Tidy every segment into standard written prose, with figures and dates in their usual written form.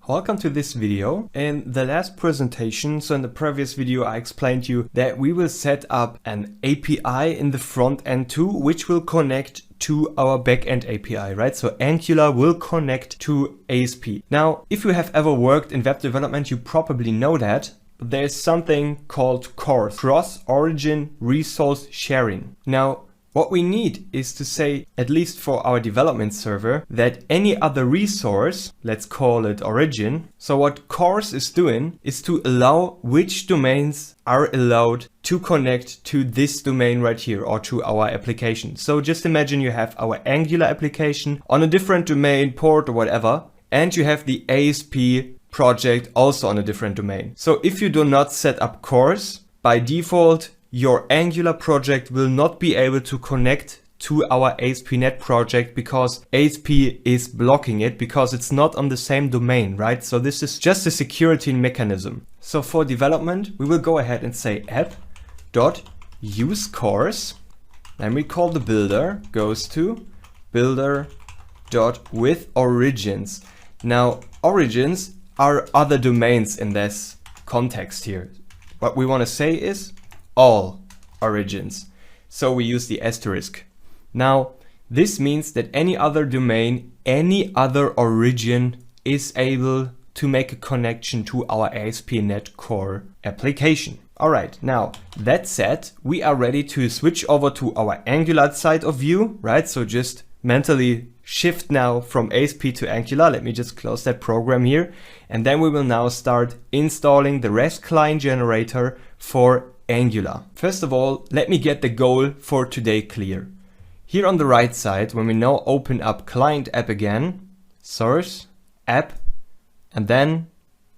Welcome to this video. In the last presentation, so in the previous video, I explained to you that we will set up an API in the front end too, which will connect to our backend API, right? So Angular will connect to ASP. Now, if you have ever worked in web development, you probably know that there's something called CORS, cross-origin resource sharing. Now, what we need is to say, at least for our development server, that any other resource, let's call it origin. So what CORS is doing is to allow which domains are allowed to connect to this domain right here or to our application. So just imagine you have our Angular application on a different domain, port or whatever, and you have the ASP project also on a different domain. So if you do not set up CORS, by default, your Angular project will not be able to connect to our ASP.NET project because ASP is blocking it because it's not on the same domain, right? So this is just a security mechanism. So for development, we will go ahead and say app.useCORS. Then we call the builder, goes to builder.withOrigins. Now, origins are other domains in this context here. What we want to say is all origins. So we use the asterisk. Now, this means that any other domain, any other origin is able to make a connection to our ASP.NET Core application. All right, now that said, we are ready to switch over to our Angular side of view, right? So just mentally shift now from ASP to Angular. Let me just close that program here. And then we will now start installing the REST client generator for Angular. First of all, let me get the goal for today clear. Here on the right side, when we now open up client app again, source, app, and then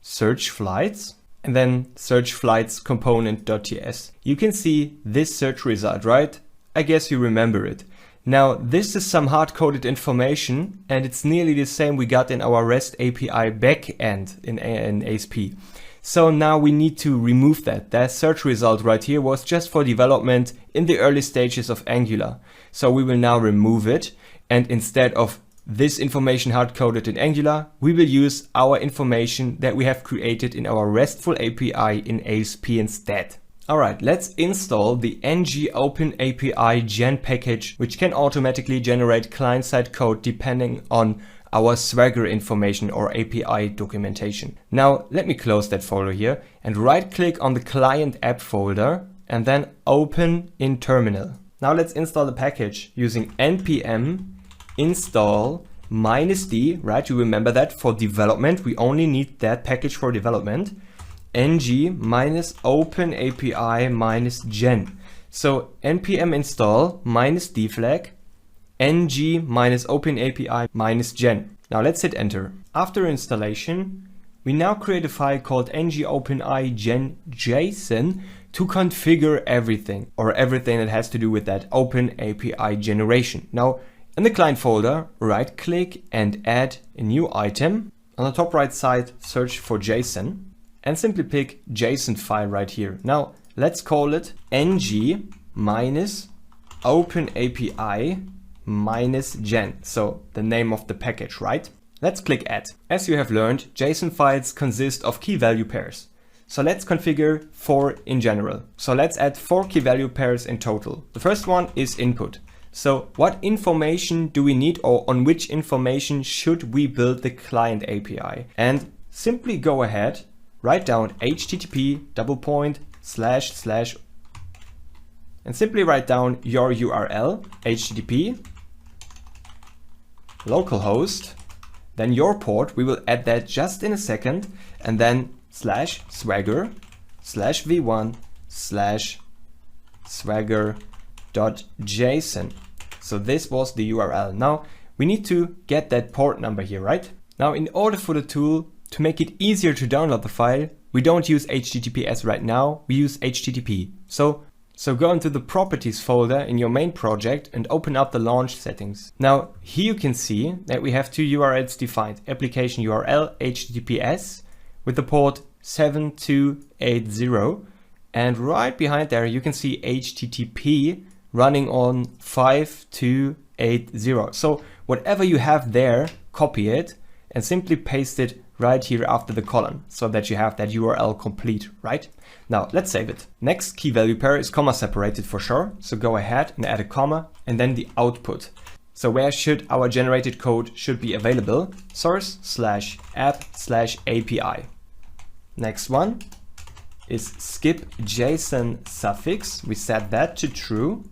search flights, and then search flights component.ts. You can see this search result, right? I guess you remember it. Now, this is some hard-coded information, and it's nearly the same we got in our REST API backend in ASP. So now we need to remove that. That search result right here was just for development in the early stages of Angular. So we will now remove it. And instead of this information hard-coded in Angular, we will use our information that we have created in our RESTful API in ASP instead. All right, let's install the ngopenapigen gen package, which can automatically generate client-side code depending on our Swagger information or API documentation. Now let me close that folder here and right click on the client app folder and then open in terminal. Now let's install the package using npm install -d, right? You remember that for development, we only need that package for development. ng-openapi-gen. So npm install -d flag ng-openapi-gen. Now let's hit enter. After installation, we now create a file called ngopenapigen.json to configure everything or everything that has to do with that Open API generation. Now in the client folder, right click and add a new item. On the top right side, search for JSON and simply pick JSON file right here. Now let's call it ng-openapi-gen, so the name of the package, right? Let's click add. As you have learned, JSON files consist of key value pairs. So let's configure 4 in general. So let's add 4 key value pairs in total. The first one is input. So what information do we need, or on which information should we build the client API? And simply go ahead, write down http:// and simply write down your URL, http, localhost, then your port, we will add that just in a second, and then /swagger/v1/swagger.json. So this was the URL. Now we need to get that port number here, right? Now in order for the tool to make it easier to download the file, we don't use HTTPS right now, we use HTTP. So go into the properties folder in your main project and open up the launch settings. Now here you can see that we have 2 URLs defined, application URL HTTPS with the port 7280, and right behind there you can see HTTP running on 5280. So whatever you have there, copy it and simply paste it right here after the colon so that you have that URL complete, right? Now let's save it. Next key value pair is comma separated for sure. So go ahead and add a comma and then the output. So where should our generated code should be available? Source/app/API. Next one is skip JSON suffix. We set that to true.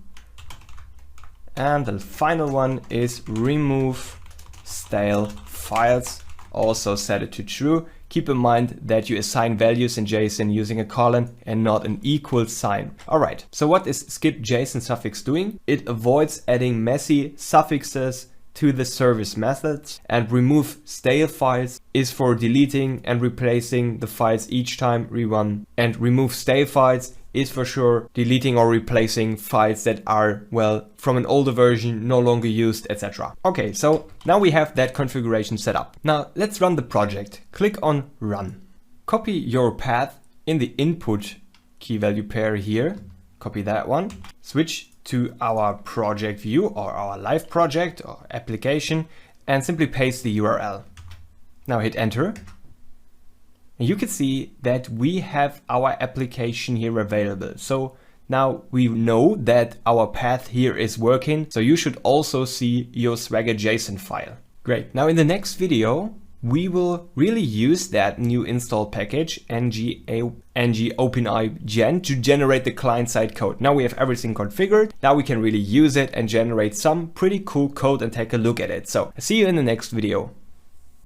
And the final one is remove stale files. Also set it to true. Keep in mind that you assign values in JSON using a colon and not an equal sign. Alright, so what is skip JSON suffix doing? It avoids adding messy suffixes to the service methods, and remove stale files is for deleting and replacing the files each time we run, and remove stale files is for sure deleting or replacing files that are, well, from an older version, no longer used, etc. Okay, so now we have that configuration set up. Now let's run the project. Click on Run. Copy your path in the input key value pair here. Copy that one. Switch to our project view or our live project or application and simply paste the URL. Now hit enter. And you can see that we have our application here available. So now we know that our path here is working. So you should also see your Swagger JSON file. Great. Now in the next video, we will really use that new install package ngopenapigen to generate the client-side code. Now we have everything configured. Now we can really use it and generate some pretty cool code and take a look at it. So see you in the next video.